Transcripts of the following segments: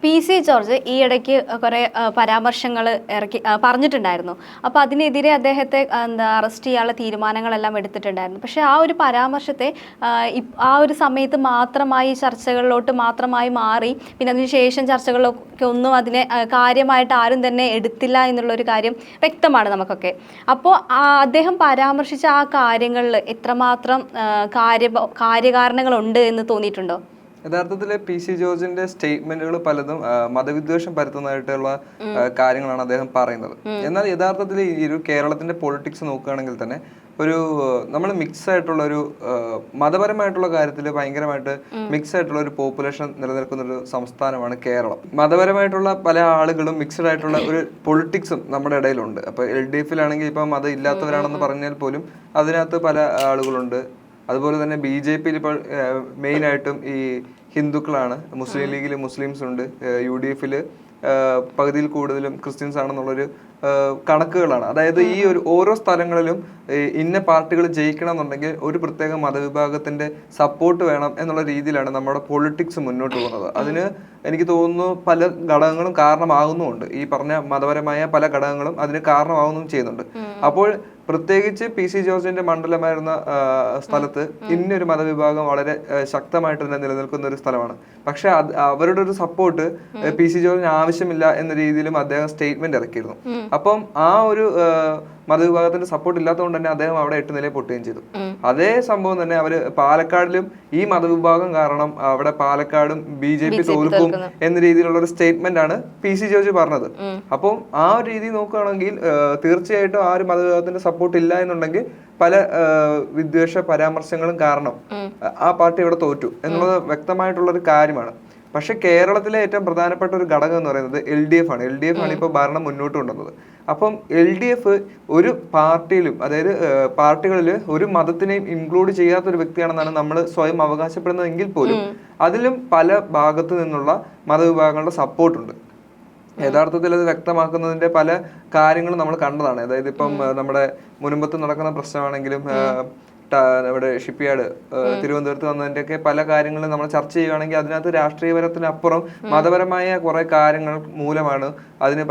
PC George ഈ ഇടയ്ക്ക് കുറേ പരാമർശങ്ങൾ പറഞ്ഞിട്ടുണ്ടായിരുന്നു. അപ്പോൾ അതിനെതിരെ അദ്ദേഹത്തെ അറസ്റ്റ് ചെയ്യാനുള്ള തീരുമാനങ്ങളെല്ലാം എടുത്തിട്ടുണ്ടായിരുന്നു. പക്ഷേ ആ ഒരു പരാമർശത്തെ ആ ഒരു സമയത്ത് മാത്രമായി ചർച്ചകളിലോട്ട് മാത്രമായി മാറി, പിന്നെ അതിനുശേഷം ചർച്ചകളിലൊക്കെ ഒന്നും അതിനെ കാര്യമായിട്ട് ആരും തന്നെ എടുത്തില്ല എന്നുള്ളൊരു കാര്യം വ്യക്തമാണ് നമുക്കൊക്കെ. അപ്പോൾ അദ്ദേഹം പരാമർശിച്ച ആ കാര്യങ്ങളിൽ എത്രമാത്രം കാര്യകാരണങ്ങളുണ്ട് എന്ന് തോന്നിയിട്ടുണ്ടോ? യഥാർത്ഥത്തിൽ PC ജോർജിന്റെ സ്റ്റേറ്റ്മെന്റുകൾ പലതും മതവിദ്വേഷം പരത്തുന്നതായിട്ടുള്ള കാര്യങ്ങളാണ് അദ്ദേഹം പറയുന്നത്. എന്നാൽ യഥാർത്ഥത്തിൽ ഈ ഒരു കേരളത്തിന്റെ പൊളിറ്റിക്സ് നോക്കുകയാണെങ്കിൽ തന്നെ ഒരു നമ്മൾ മിക്സ് ആയിട്ടുള്ള ഒരു മതപരമായിട്ടുള്ള കാര്യത്തിൽ ഭയങ്കരമായിട്ട് മിക്സ് ആയിട്ടുള്ള ഒരു പോപ്പുലേഷൻ നിലനിൽക്കുന്ന ഒരു സംസ്ഥാനമാണ് കേരളം. മതപരമായിട്ടുള്ള പല ആളുകളും മിക്സഡ് ആയിട്ടുള്ള ഒരു പൊളിറ്റിക്സും നമ്മുടെ ഇടയിലുണ്ട്. അപ്പോൾ LDFിലാണെങ്കിൽ ഇപ്പം മതം ഇല്ലാത്തവരാണെന്ന് പറഞ്ഞാൽ പോലും അതിനകത്ത് പല ആളുകളുണ്ട്. അതുപോലെ തന്നെ BJPയിൽ ഇപ്പോൾ മെയിനായിട്ടും ഈ ഹിന്ദുക്കളാണ്, മുസ്ലിം ലീഗിൽ മുസ്ലിംസ് ഉണ്ട്, UDFിൽ പകുതിയിൽ കൂടുതലും ക്രിസ്ത്യൻസ് ആണെന്നുള്ളൊരു കണക്കുകളാണ്. അതായത് ഈ ഒരു ഓരോ സ്ഥലങ്ങളിലും ഇന്ന പാർട്ടികൾ ജയിക്കണം എന്നുണ്ടെങ്കിൽ ഒരു പ്രത്യേക മതവിഭാഗത്തിന്റെ സപ്പോർട്ട് വേണം എന്നുള്ള രീതിയിലാണ് നമ്മുടെ പൊളിറ്റിക്സ് മുന്നോട്ട് പോകുന്നത്. അതിന് എനിക്ക് തോന്നുന്നു പല ഘടകങ്ങളും കാരണമാകുന്നുമുണ്ട്. ഈ പറഞ്ഞ മതപരമായ പല ഘടകങ്ങളും അതിന് കാരണമാകുന്നതും ചെയ്യുന്നുണ്ട്. അപ്പോൾ പ്രത്യേകിച്ച് PC ജോർജിന്റെ മണ്ഡലമായിരുന്ന സ്ഥലത്ത് ഇന്നൊരു മതവിഭാഗം വളരെ ശക്തമായിട്ട് തന്നെ നിലനിൽക്കുന്ന ഒരു സ്ഥലമാണ്. പക്ഷെ അവരുടെ ഒരു സപ്പോർട്ട് PC ജോർജിന് ആവശ്യമില്ല എന്ന രീതിയിലും അദ്ദേഹം സ്റ്റേറ്റ്മെന്റ് ഇറക്കിയിരുന്നു. അപ്പം ആ ഒരു മതവിഭാഗത്തിന്റെ സപ്പോർട്ട് ഇല്ലാത്തതുകൊണ്ട് തന്നെ അദ്ദേഹം അവിടെ 8 നിലയിൽ പൊട്ടുകയും ചെയ്തു. അതേ സംഭവം തന്നെ അവര് പാലക്കാടിലും ഈ മതവിഭാഗം കാരണം അവിടെ പാലക്കാടും BJP തോൽക്കും എന്ന രീതിയിലുള്ള ഒരു സ്റ്റേറ്റ്മെന്റ് ആണ് PC ജോർജ് പറഞ്ഞത്. അപ്പം ആ ഒരു രീതി നോക്കുകയാണെങ്കിൽ തീർച്ചയായിട്ടും ആ ഒരു മതവിഭാഗത്തിന്റെ സപ്പോർട്ട് ഇല്ല എന്നുണ്ടെങ്കിൽ പല വിദ്വേഷ പരാമർശങ്ങളും കാരണം ആ പാർട്ടി അവിടെ തോറ്റു എന്നുള്ളത് വ്യക്തമായിട്ടുള്ള ഒരു കാര്യമാണ്. പക്ഷെ കേരളത്തിലെ ഏറ്റവും പ്രധാനപ്പെട്ട ഒരു ഘടകം എന്ന് പറയുന്നത് LDF ആണ്. LDF ആണ് ഇപ്പോൾ ഭരണം മുന്നോട്ട് കൊണ്ടുവന്നത്. അപ്പം LDF ഒരു പാർട്ടിയിലും, അതായത് പാർട്ടികളിൽ ഒരു മതത്തിനെയും ഇൻക്ലൂഡ് ചെയ്യാത്തൊരു വ്യക്തിയാണെന്നാണ് നമ്മൾ സ്വയം അവകാശപ്പെടുന്നതെങ്കിൽ പോലും അതിലും പല ഭാഗത്തു നിന്നുള്ള മതവിഭാഗങ്ങളുടെ സപ്പോർട്ടുണ്ട്. യഥാർത്ഥത്തിൽ അത് വ്യക്തമാക്കുന്നതിന്റെ പല കാര്യങ്ങളും നമ്മൾ കണ്ടതാണ്. അതായത് ഇപ്പം നമ്മുടെ മുൻപത്ത് നടക്കുന്ന പ്രശ്നമാണെങ്കിലും ഇവിടെ ഷിപ്പ്യാർഡ് തിരുവനന്തപുരത്ത് വന്നതിൻ്റെയൊക്കെ പല കാര്യങ്ങളും നമ്മൾ ചർച്ച ചെയ്യുകയാണെങ്കിൽ അതിനകത്ത് രാഷ്ട്രീയപരത്തിനപ്പുറം മതപരമായ കുറെ കാര്യങ്ങൾ മൂലമാണ് അതിന്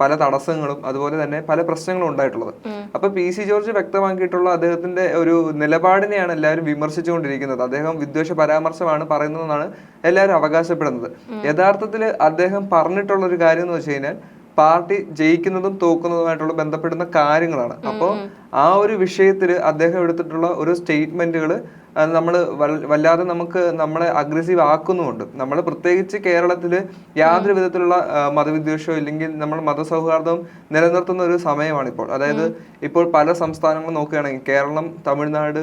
പല തടസ്സങ്ങളും അതുപോലെ തന്നെ പല പ്രശ്നങ്ങളും ഉണ്ടായിട്ടുള്ളത്. അപ്പൊ PC ജോർജ് വ്യക്തമാക്കിയിട്ടുള്ള അദ്ദേഹത്തിന്റെ ഒരു നിലപാടിനെയാണ് എല്ലാവരും വിമർശിച്ചുകൊണ്ടിരിക്കുന്നത്. അദ്ദേഹം വിദ്വേഷ പരാമർശമാണ് പറയുന്നതെന്നാണ് എല്ലാവരും അവകാശപ്പെടുന്നത്. യഥാർത്ഥത്തിൽ അദ്ദേഹം പറഞ്ഞിട്ടുള്ള ഒരു കാര്യം എന്ന് വെച്ച് കഴിഞ്ഞാൽ പാർട്ടി ജയിക്കുന്നതും തോക്കുന്നതുമായിട്ടുള്ള ബന്ധപ്പെടുന്ന കാര്യങ്ങളാണ്. അപ്പോൾ ആ ഒരു വിഷയത്തിൽ അദ്ദേഹം എടുത്തിട്ടുള്ള ഒരു സ്റ്റേറ്റ്മെന്റുകൾ നമ്മൾ വല്ലാതെ നമുക്ക് നമ്മളെ അഗ്രസീവ് ആക്കുന്നുമുണ്ട്. നമ്മൾ പ്രത്യേകിച്ച് കേരളത്തിൽ യാതൊരു വിധത്തിലുള്ള മതവിദ്വേഷമോ ഇല്ലെങ്കിൽ നമ്മൾ മതസൗഹാർദ്ദം നിലനിർത്തുന്ന ഒരു സമയമാണിപ്പോൾ. അതായത് ഇപ്പോൾ പല സംസ്ഥാനങ്ങളും നോക്കുകയാണെങ്കിൽ കേരളം, തമിഴ്നാട്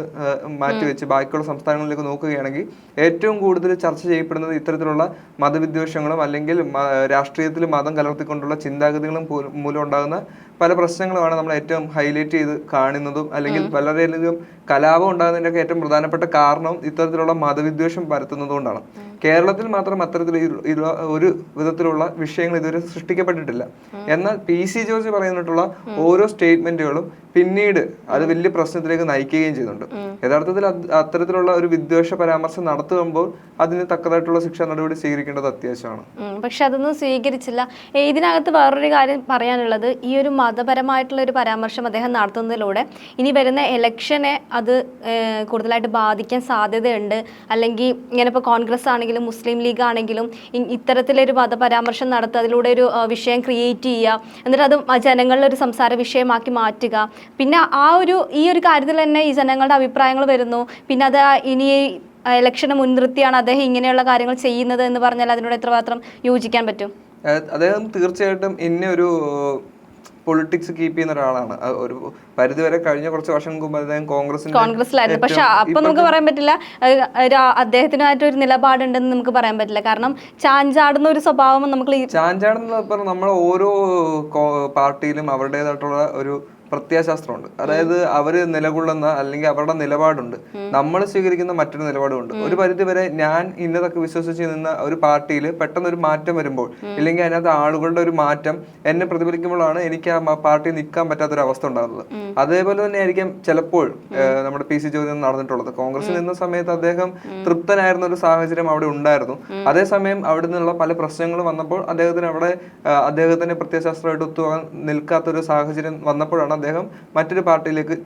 മാറ്റിവെച്ച് ബാക്കിയുള്ള സംസ്ഥാനങ്ങളിലേക്ക് നോക്കുകയാണെങ്കിൽ ഏറ്റവും കൂടുതൽ ചർച്ച ചെയ്യപ്പെടുന്നത് ഇത്തരത്തിലുള്ള മതവിദ്വേഷങ്ങളും അല്ലെങ്കിൽ രാഷ്ട്രീയത്തിൽ മതം കലർത്തിക്കൊണ്ടുള്ള ചിന്താഗതികളും മൂലം ഉണ്ടാകുന്ന പല പ്രശ്നങ്ങളുമാണ് നമ്മൾ ഏറ്റവും ഹൈലൈറ്റ് ചെയ്ത് കാണുന്നതും. അല്ലെങ്കിൽ വളരെയധികം കലാപം ഉണ്ടാകുന്നതിൻ്റെയൊക്കെ ഏറ്റവും പ്രധാനപ്പെട്ട കാരണം ഇത്തരത്തിലുള്ള മതവിദ്വേഷം പരത്തുന്നതുകൊണ്ടാണ്. കേരളത്തിൽ മാത്രം അത്തരത്തിൽ ഒരു വിധത്തിലുള്ള വിഷയങ്ങൾ ഇതുവരെ സൃഷ്ടിക്കപ്പെട്ടിട്ടില്ല. എന്നാൽ PC ജോർജ് പറയുന്നിട്ടുള്ള ഓരോ സ്റ്റേറ്റ്മെന്റുകളും പിന്നീട് അത് വലിയ പ്രശ്നത്തിലേക്ക് നയിക്കുകയും ചെയ്യുന്നുണ്ട്. യഥാർത്ഥത്തിൽ അത്തരത്തിലുള്ള ഒരു വിദ്വേഷ പരാമർശം നടത്തുമ്പോൾ അതിന് തക്കതായിട്ടുള്ള ശിക്ഷാ നടപടി സ്വീകരിക്കേണ്ടത് അത്യാവശ്യമാണ്. പക്ഷെ അതൊന്നും സ്വീകരിച്ചില്ല. ഇതിനകത്ത് വേറൊരു കാര്യം പറയാനുള്ളത്, ഈ ഒരു മതപരമായിട്ടുള്ള ഒരു പരാമർശം അദ്ദേഹം നടത്തുന്നതിലൂടെ ഇനി വരുന്ന ഇലക്ഷനെ അത് കൂടുതലായിട്ട് ബാധിക്കാൻ സാധ്യതയുണ്ട്. അല്ലെങ്കിൽ ഇങ്ങനെ ഇപ്പോൾ കോൺഗ്രസ് ആണെങ്കിലും മുസ്ലിം ലീഗ് ആണെങ്കിലും ഇത്തരത്തിലൊരു മതപരാമർശം നടത്തുക, അതിലൂടെ ഒരു വിഷയം ക്രിയേറ്റ് ചെയ്യുക, എന്നിട്ട് അത് ജനങ്ങളുടെ ഒരു സംസാര വിഷയമാക്കി മാറ്റുക. പിന്നെ ഈ ഒരു കാര്യത്തിൽ തന്നെ ഈ ജനങ്ങളുടെ അഭിപ്രായങ്ങൾ വരുന്നു. പിന്നെ അത് ഇനി ഇലക്ഷനെ മുൻനിർത്തിയാണ് അദ്ദേഹം ഇങ്ങനെയുള്ള കാര്യങ്ങൾ ചെയ്യുന്നത് എന്ന് പറഞ്ഞാൽ അതിനോട് എത്രമാത്രം യോജിക്കാൻ പറ്റും? അദ്ദേഹം തീർച്ചയായിട്ടും ഒരു പൊളിറ്റിക്സ് കീപ്പ് ചെയ്യുന്ന ഒരാളാണ്. ഒരു പരിധിവരെ കഴിഞ്ഞ കുറച്ച് വർഷങ്ങൾക്ക് മുമ്പ് അദ്ദേഹം കോൺഗ്രസിലായിരുന്നു. പക്ഷെ അപ്പൊ നമുക്ക് പറയാൻ പറ്റില്ല അദ്ദേഹത്തിനായിട്ട് ഒരു നിലപാടുണ്ടെന്ന് നമുക്ക് പറയാൻ പറ്റില്ല. കാരണം ചാഞ്ചാടുന്ന ഒരു സ്വഭാവം ചാഞ്ചാടുന്ന നമ്മൾ ഓരോ പാർട്ടിയിലും അവരുടേതായിട്ടുള്ള ഒരു പ്രത്യയശാസ്ത്രമുണ്ട്. അതായത് അവര് നിലകൊള്ളുന്ന അല്ലെങ്കിൽ അവരുടെ നിലപാടുണ്ട്, നമ്മൾ സ്വീകരിക്കുന്ന മറ്റൊരു നിലപാടുണ്ട്. ഒരു പരിധി വരെ ഞാൻ ഇന്നതൊക്കെ വിശ്വസിച്ച് നിന്ന ഒരു പാർട്ടിയിൽ പെട്ടെന്ന് ഒരു മാറ്റം വരുമ്പോൾ, ഇല്ലെങ്കിൽ അതിനകത്ത് ആളുകളുടെ ഒരു മാറ്റം എന്നെ പ്രതിഫലിക്കുമ്പോഴാണ് എനിക്ക് ആ പാർട്ടി നിൽക്കാൻ പറ്റാത്തൊരു അവസ്ഥ ഉണ്ടാകുന്നത്. അതേപോലെ തന്നെ ആയിരിക്കും ചിലപ്പോൾ നമ്മുടെ പി സി ജോർജ് നടന്നിട്ടുള്ളത്. കോൺഗ്രസിൽ നിന്ന സമയത്ത് അദ്ദേഹം തൃപ്തനായിരുന്ന ഒരു സാഹചര്യം അവിടെ ഉണ്ടായിരുന്നു. അതേസമയം അവിടെ നിന്നുള്ള പല പ്രശ്നങ്ങളും വന്നപ്പോൾ അദ്ദേഹത്തിന് അവിടെ അദ്ദേഹത്തിന് പ്രത്യയശാസ്ത്രമായിട്ട് ഒത്തുപോകാൻ നിൽക്കാത്തൊരു സാഹചര്യം വന്നപ്പോഴാണ് അദ്ദേഹം മറ്റൊരു പാർട്ടിയിലേക്ക്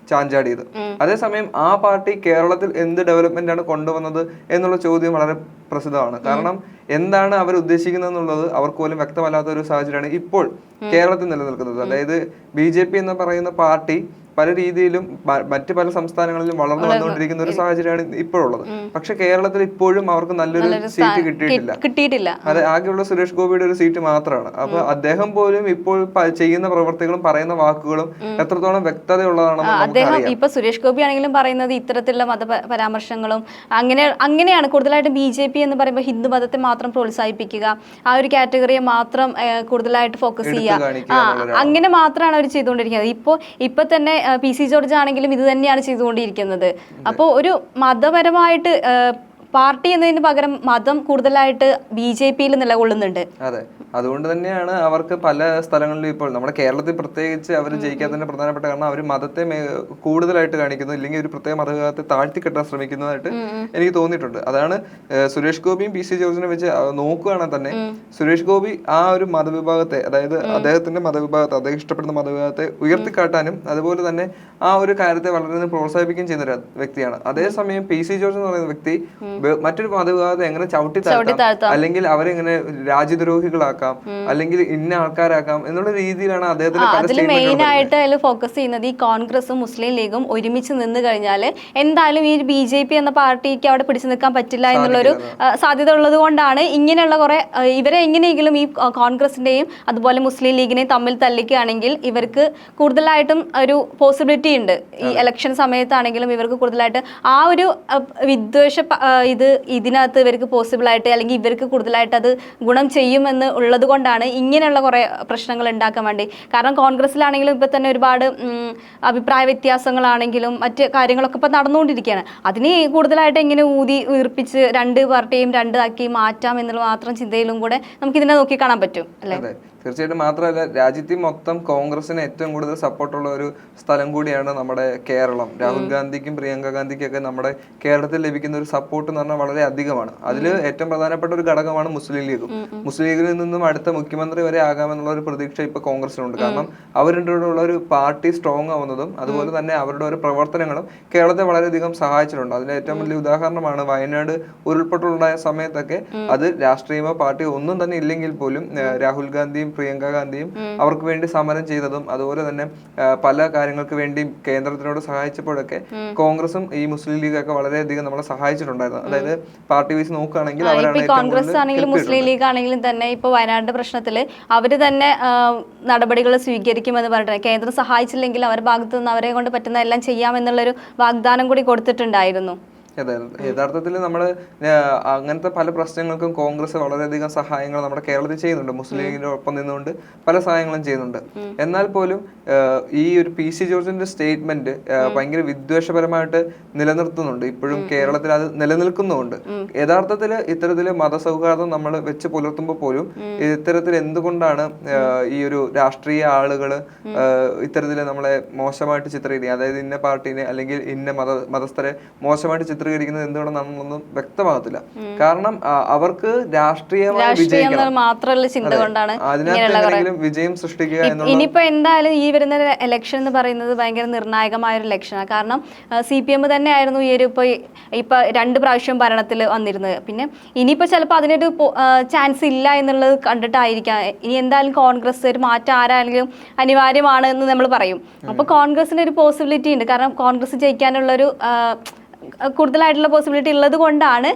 ചാഞ്ചാടിയത്. അതേസമയം ആ പാർട്ടി കേരളത്തിൽ എന്ത് ഡെവലപ്മെന്റ് ആണ് കൊണ്ടുവന്നത് എന്നുള്ള ചോദ്യം വളരെ പ്രസിദ്ധമാണ്. കാരണം എന്താണ് അവർ ഉദ്ദേശിക്കുന്നത് എന്നുള്ളത് അവർക്ക് പോലും വ്യക്തമല്ലാത്ത ഒരു സാഹചര്യമാണ് ഇപ്പോൾ കേരളത്തിൽ നിലനിൽക്കുന്നത്. അതായത് BJP എന്ന് പറയുന്ന പാർട്ടി പല രീതിയിലും മറ്റ് പല സംസ്ഥാനങ്ങളിലും വളർന്നു വന്നുകൊണ്ടിരിക്കുന്ന ഒരു സാഹചര്യമാണ് ഇപ്പോഴുള്ളത്. പക്ഷെ കേരളത്തിൽ ഇപ്പോഴും അവർക്ക് നല്ലൊരു സീറ്റ് കിട്ടിയിട്ടില്ല. അതെ, ആകെയുള്ള സുരേഷ് ഗോപിയുടെ ഒരു സീറ്റ് മാത്രമാണ്. അപ്പൊ അദ്ദേഹം പോലും ഇപ്പോൾ ചെയ്യുന്ന പ്രവർത്തികളും പറയുന്ന വാക്കുകളും എത്രത്തോളം വ്യക്തതയുള്ളതാണെന്ന് അദ്ദേഹം ഇപ്പൊ സുരേഷ് ഗോപി ആണെങ്കിലും പറയുന്നത് ഇത്തരത്തിലുള്ള പരാമർശങ്ങളും അങ്ങനെയാണ് കൂടുതലായിട്ട് BJP എന്ന് പറയുമ്പോൾ ഹിന്ദു മതത്തെ മാത്രം പ്രോത്സാഹിപ്പിക്കുക, ആ ഒരു കാറ്റഗറിയെ മാത്രം കൂടുതലായിട്ട് ഫോക്കസ് ചെയ്യുക, അങ്ങനെ മാത്രമാണ് അവർ ചെയ്തുകൊണ്ടിരിക്കുന്നത്. ഇപ്പൊ തന്നെ PC ജോർജ് ആണെങ്കിലും ഇത് തന്നെയാണ് ചെയ്തുകൊണ്ടിരിക്കുന്നത്. അപ്പോൾ ഒരു മതപരമായിട്ട് പാർട്ടി എന്നതിന് പകരം മതം കൂടുതലായിട്ട് BJPയിൽ നിലകൊള്ളുന്നുണ്ട്. അതെ, അതുകൊണ്ട് തന്നെയാണ് അവർക്ക് പല സ്ഥലങ്ങളിലും ഇപ്പോൾ നമ്മുടെ കേരളത്തിൽ പ്രത്യേകിച്ച് അവർ ജയിക്കാത്തതിന്റെ പ്രധാനപ്പെട്ട കാരണം അവർ മതത്തെ കൂടുതലായിട്ട് കാണിക്കുന്നു, ഇല്ലെങ്കിൽ ഒരു പ്രത്യേക മതവിഭാഗത്തെ താഴ്ത്തിക്കെട്ടാൻ ശ്രമിക്കുന്നതായിട്ട് എനിക്ക് തോന്നിയിട്ടുണ്ട്. അതാണ് സുരേഷ് ഗോപിയും PC ജോർജിനെ വെച്ച് നോക്കുകയാണെങ്കിൽ തന്നെ സുരേഷ് ഗോപി ആ ഒരു മതവിഭാഗത്തെ, അതായത് അദ്ദേഹത്തിന്റെ മതവിഭാഗത്തെ, അദ്ദേഹം ഇഷ്ടപ്പെടുന്ന മതവിഭാഗത്തെ ഉയർത്തിക്കാട്ടാനും അതുപോലെ തന്നെ ആ ഒരു കാര്യത്തെ വളരെ പ്രോത്സാഹിപ്പിക്കുകയും ചെയ്യുന്ന ഒരു വ്യക്തിയാണ്. അതേസമയം PC ജോർജ് എന്ന് പറയുന്ന വ്യക്തി മറ്റൊരു മതവിഭാഗത്തെ എങ്ങനെ ചവിട്ടി താഴ്ത്താം, അല്ലെങ്കിൽ അവരെങ്ങനെ രാജ്യദ്രോഹികളാക്കാം, അല്ലെങ്കിൽ ഇന്ന ആൾക്കാരാക്കാം എന്നുള്ള രീതിയിലാണ് അദ്ദേഹത്തിന് അതിൽ മെയിൻ ആയിട്ട് അതിൽ ഫോക്കസ് ചെയ്യുന്നത് ഈ കോൺഗ്രസും മുസ്ലിം ലീഗും ഒരുമിച്ച് നിന്ന് കഴിഞ്ഞാൽ എന്തായാലും ഈ BJP എന്ന പാർട്ടിക്ക് അവിടെ പിടിച്ചു നിൽക്കാൻ പറ്റില്ല എന്നുള്ളൊരു സാധ്യത ഉള്ളത് കൊണ്ടാണ് ഇങ്ങനെയുള്ള കുറെ ഇവരെ എങ്ങനെയെങ്കിലും ഈ കോൺഗ്രസിന്റെയും അതുപോലെ മുസ്ലിം ലീഗിനെയും തമ്മിൽ തല്ലിക്കുകയാണെങ്കിൽ ഇവർക്ക് കൂടുതലായിട്ടും ഒരു പോസിബിലിറ്റി ഉണ്ട്. ഈ ഇലക്ഷൻ സമയത്താണെങ്കിലും ഇവർക്ക് കൂടുതലായിട്ട് ആ ഒരു വിദ്വേഷ ഇതിനകത്ത് ഇവർക്ക് പോസിബിൾ ആയിട്ട് അല്ലെങ്കിൽ ഇവർക്ക് കൂടുതലായിട്ട് അത് ഗുണം ചെയ്യുമെന്ന് ഉള്ളത് കൊണ്ടാണ് ഇങ്ങനെയുള്ള കുറെ പ്രശ്നങ്ങൾ ഉണ്ടാക്കാൻ വേണ്ടി. കാരണം കോൺഗ്രസിലാണെങ്കിലും ഇപ്പൊ തന്നെ ഒരുപാട് അഭിപ്രായ വ്യത്യാസങ്ങളാണെങ്കിലും മറ്റ് കാര്യങ്ങളൊക്കെ ഇപ്പൊ നടന്നുകൊണ്ടിരിക്കുകയാണ്. അതിന് കൂടുതലായിട്ട് എങ്ങനെ വീർപ്പിച്ച് രണ്ട് പാർട്ടിയും രണ്ടാക്കി മാറ്റാം എന്നുള്ള മാത്രം ചിന്തയിലും കൂടെ നമുക്ക് ഇതിനെ നോക്കി കാണാൻ പറ്റും അല്ലേ? തീർച്ചയായിട്ടും. മാത്രമല്ല രാജ്യത്തിൽ മൊത്തം കോൺഗ്രസിന് ഏറ്റവും കൂടുതൽ സപ്പോർട്ടുള്ള ഒരു സ്ഥലം കൂടിയാണ് നമ്മുടെ കേരളം. രാഹുൽ ഗാന്ധിക്കും പ്രിയങ്ക ഗാന്ധിക്കും ഒക്കെ നമ്മുടെ കേരളത്തിൽ ലഭിക്കുന്ന ഒരു സപ്പോർട്ട് എന്ന് പറഞ്ഞാൽ വളരെ അധികമാണ്. അതിൽ ഏറ്റവും പ്രധാനപ്പെട്ട ഒരു ഘടകമാണ് മുസ്ലിം ലീഗും. മുസ്ലിം ലീഗിൽ നിന്നും അടുത്ത മുഖ്യമന്ത്രി വരെ ആകാമെന്നുള്ള ഒരു പ്രതീക്ഷ ഇപ്പൊ കോൺഗ്രസിനുണ്ട്. കാരണം അവരുടെ ഒരു പാർട്ടി സ്ട്രോങ് ആവുന്നതും അതുപോലെ തന്നെ അവരുടെ ഒരു പ്രവർത്തനങ്ങളും കേരളത്തെ വളരെയധികം സഹായിച്ചിട്ടുണ്ട്. അതിന് ഏറ്റവും വലിയ ഉദാഹരണമാണ് വയനാട് ഉരുൾപൊട്ടലുണ്ടായ സമയത്തൊക്കെ അത് രാഷ്ട്രീയമോ പാർട്ടിയോ ഒന്നും തന്നെ ഇല്ലെങ്കിൽ പോലും രാഹുൽ ഗാന്ധിയും പ്രിയങ്ക ഗാന്ധിയും അവർക്ക് വേണ്ടി സമരം ചെയ്തതും അതുപോലെ തന്നെ പല കാര്യങ്ങൾക്ക് വേണ്ടി കേന്ദ്രത്തിനോട് സഹായിച്ചപ്പോഴൊക്കെ കോൺഗ്രസും ഈ മുസ്ലിം ലീഗൊക്കെ വളരെയധികം നമ്മളെ സഹായിച്ചിട്ടുണ്ടായിരുന്നു. അതായത് പാർട്ടി വൈസ് നോക്കുകയാണെങ്കിൽ കോൺഗ്രസ് ആണെങ്കിലും മുസ്ലിം ലീഗ് ആണെങ്കിലും തന്നെ ഇപ്പൊ വയനാട് പ്രശ്നത്തിൽ അവര് തന്നെ നടപടികൾ സ്വീകരിക്കുമെന്ന് പറഞ്ഞിട്ട് കേന്ദ്രം സഹായിച്ചില്ലെങ്കിൽ അവരുടെ ഭാഗത്തു നിന്ന് അവരെ കൊണ്ട് പറ്റുന്ന എല്ലാം ചെയ്യാമെന്നുള്ളൊരു വാഗ്ദാനം കൂടി കൊടുത്തിട്ടുണ്ടായിരുന്നു. യഥാർത്ഥത്തിൽ നമ്മൾ അങ്ങനത്തെ പല പ്രശ്നങ്ങൾക്കും കോൺഗ്രസ് വളരെയധികം സഹായങ്ങൾ നമ്മുടെ കേരളത്തിൽ ചെയ്യുന്നുണ്ട്. മുസ്ലിം ലീഗിന്റെ ഒപ്പം നിന്നുകൊണ്ട് പല സഹായങ്ങളും ചെയ്യുന്നുണ്ട്. എന്നാൽ പോലും ഈ ഒരു PC ജോർജിന്റെ സ്റ്റേറ്റ്മെന്റ് ഭയങ്കര വിദ്വേഷപരമായിട്ട് നിലനിർത്തുന്നുണ്ട്. ഇപ്പോഴും കേരളത്തിൽ അത് നിലനിൽക്കുന്നുണ്ട്. യഥാർത്ഥത്തിൽ ഇത്തരത്തില് മതസൗഹാർദ്ദം നമ്മൾ വെച്ച് പുലർത്തുമ്പോൾ പോലും ഇത്തരത്തിൽ എന്തുകൊണ്ടാണ് ഈ ഒരു രാഷ്ട്രീയ ആളുകള് ഇത്തരത്തില് നമ്മളെ മോശമായിട്ട് ചിത്രീകരിക്കുക, അതായത് ഇന്ന പാർട്ടീനെ അല്ലെങ്കിൽ ഇന്ന മതസ്ഥരെ മോശമായിട്ട് ചിത്രീകരിക്കുന്നത് എന്തുകൊണ്ടാണെന്നൊന്നും വ്യക്തമാകത്തില്ല. കാരണം അവർക്ക് രാഷ്ട്രീയമായി വിജയിക്കണം, അതിനകത്ത് വിജയം സൃഷ്ടിക്കുക എന്നുള്ളത്. ഇനിയിപ്പോ എന്തായാലും ഈ വരുന്ന ഇലക്ഷൻ എന്ന് പറയുന്നത് ഭയങ്കര നിർണായകമായ ഒരു ഇലക്ഷനാണ്. കാരണം CPM തന്നെയായിരുന്നു ഈ ഒരു ഇപ്പൊ 2 പ്രാവശ്യം ഭരണത്തിൽ വന്നിരുന്നത്. പിന്നെ ഇനിയിപ്പോ ചിലപ്പോൾ അതിനൊരു ചാൻസ് ഇല്ല എന്നുള്ളത് കണ്ടിട്ടായിരിക്കാം ഇനി എന്തായാലും കോൺഗ്രസ് ഒരു മാറ്റം ആരായാലും അനിവാര്യമാണ് എന്ന് നമ്മൾ പറയും. അപ്പൊ കോൺഗ്രസിന് ഒരു പോസിബിലിറ്റി ഉണ്ട്. കാരണം കോൺഗ്രസ് ജയിക്കാനുള്ളൊരു കൂടുതലായിട്ടുള്ള പോസിബിലിറ്റി ഉള്ളത് കൊണ്ടാണ്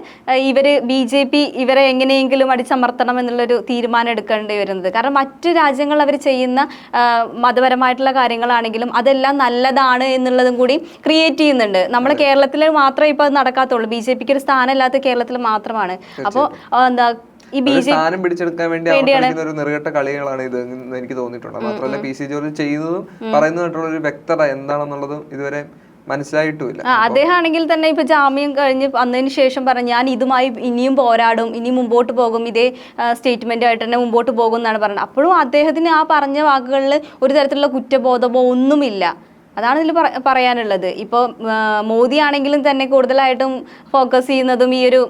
BJP ഇവരെ എങ്ങനെയെങ്കിലും അടിച്ചമർത്തണം എന്നുള്ളൊരു തീരുമാനം എടുക്കേണ്ടി വരുന്നത്. കാരണം മറ്റു രാജ്യങ്ങൾ അവർ ചെയ്യുന്ന മതപരമായിട്ടുള്ള കാര്യങ്ങളാണെങ്കിലും അതെല്ലാം നല്ലതാണ് എന്നുള്ളതും കൂടി ക്രിയേറ്റ് ചെയ്യുന്നുണ്ട്. നമ്മളെ കേരളത്തിൽ മാത്രമേ ഇപ്പൊ അത് നടക്കാത്തുള്ളൂ. BJPക്ക് ഒരു സ്ഥാനമില്ലാത്ത കേരളത്തിൽ മാത്രമാണ്. അപ്പോൾ ഈ ഒരു സ്ഥാനം പിടിച്ചെടുക്കാൻ വേണ്ടി അവർ കളിക്കുന്ന ഒരു നെറുകെട്ട കളികളാണ് ഇത് എന്ന് എനിക്ക് തോന്നിയിട്ടുണ്ട്. മാത്രമല്ല പി സി ജോർജ് ചെയ്യുന്നതും പറയുന്നതായിട്ടുള്ള ഒരു വ്യക്തത എന്താണെന്നുള്ളതും ഇതുവരെ മനസ്സിലായിട്ടുമില്ല. അദ്ദേഹം ആണെങ്കിൽ തന്നെ ഇപ്പൊ ജാമ്യം കഴിഞ്ഞ് വന്നതിന് ശേഷം പറഞ്ഞു ഞാൻ ഇതുമായി ഇനിയും പോരാടും, ഇനി മുമ്പോട്ട് പോകും, ഇതേ സ്റ്റേറ്റ്മെന്റ് ആയിട്ട് തന്നെ മുമ്പോട്ട് പോകും എന്നാണ് പറഞ്ഞത്. അപ്പോഴും അദ്ദേഹത്തിന് ആ പറഞ്ഞ വാക്കുകളിൽ ഒരു തരത്തിലുള്ള കുറ്റബോധമോ ഒന്നുമില്ല. അതാണ് ഇതിൽ പറയാനുള്ളത്. ഇപ്പോൾ മോദി ആണെങ്കിലും തന്നെ കൂടുതലായിട്ടും ഫോക്കസ് ചെയ്യുന്നതും ഈ ഒരു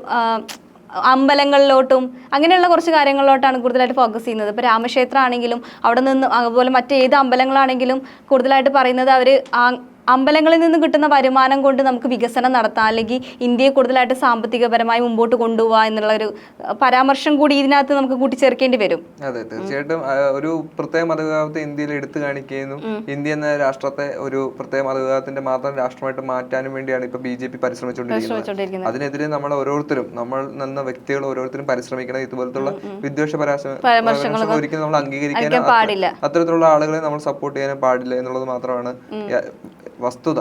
അമ്പലങ്ങളിലോട്ടും അങ്ങനെയുള്ള കുറച്ച് കാര്യങ്ങളിലോട്ടാണ് കൂടുതലായിട്ട് ഫോക്കസ് ചെയ്യുന്നത്. ഇപ്പോൾ രാമക്ഷേത്രം ആണെങ്കിലും അവിടെ നിന്ന് അതുപോലെ മറ്റേത് അമ്പലങ്ങളാണെങ്കിലും കൂടുതലായിട്ട് പറയുന്നത് അവർ അമ്പലങ്ങളിൽ നിന്ന് കിട്ടുന്ന വരുമാനം കൊണ്ട് നമുക്ക് വികസനം നടത്താം, അല്ലെങ്കിൽ ഇന്ത്യയെ കൂടുതലായിട്ട് സാമ്പത്തികപരമായി മുമ്പോട്ട് കൊണ്ടുപോകാം എന്നുള്ള ഒരു പരാമർശം കൂടി ഇതിനകത്ത് നമുക്ക് കൂട്ടിച്ചേർക്കേണ്ടി വരും. അതെ, തീർച്ചയായിട്ടും ഒരു പ്രത്യേക മതവിഭാഗത്തെ ഇന്ത്യയിൽ എടുത്തു കാണിക്കുകയും ഇന്ത്യ എന്ന രാഷ്ട്രത്തെ ഒരു പ്രത്യേക മതവിഭാഗത്തിന്റെ മാത്രം രാഷ്ട്രമായിട്ട് മാറ്റാനും വേണ്ടിയാണ് ഇപ്പൊ BJP പരിശ്രമിച്ചുകൊണ്ടിരിക്കുന്നത്. അതിനെതിരെ നമ്മൾ ഓരോരുത്തരും, നമ്മൾ നിന്ന വ്യക്തികൾ ഓരോരുത്തരും പരിശ്രമിക്കണം. ഇതുപോലത്തുള്ള വിദ്വേഷ പരാമർശങ്ങൾ ഒരിക്കലും നമ്മൾ അംഗീകരിക്കാനും അത്തരത്തിലുള്ള ആളുകളെ നമ്മൾ സപ്പോർട്ട് ചെയ്യാനും പാടില്ല എന്നുള്ളത് മാത്രമാണ് വസ്തുത.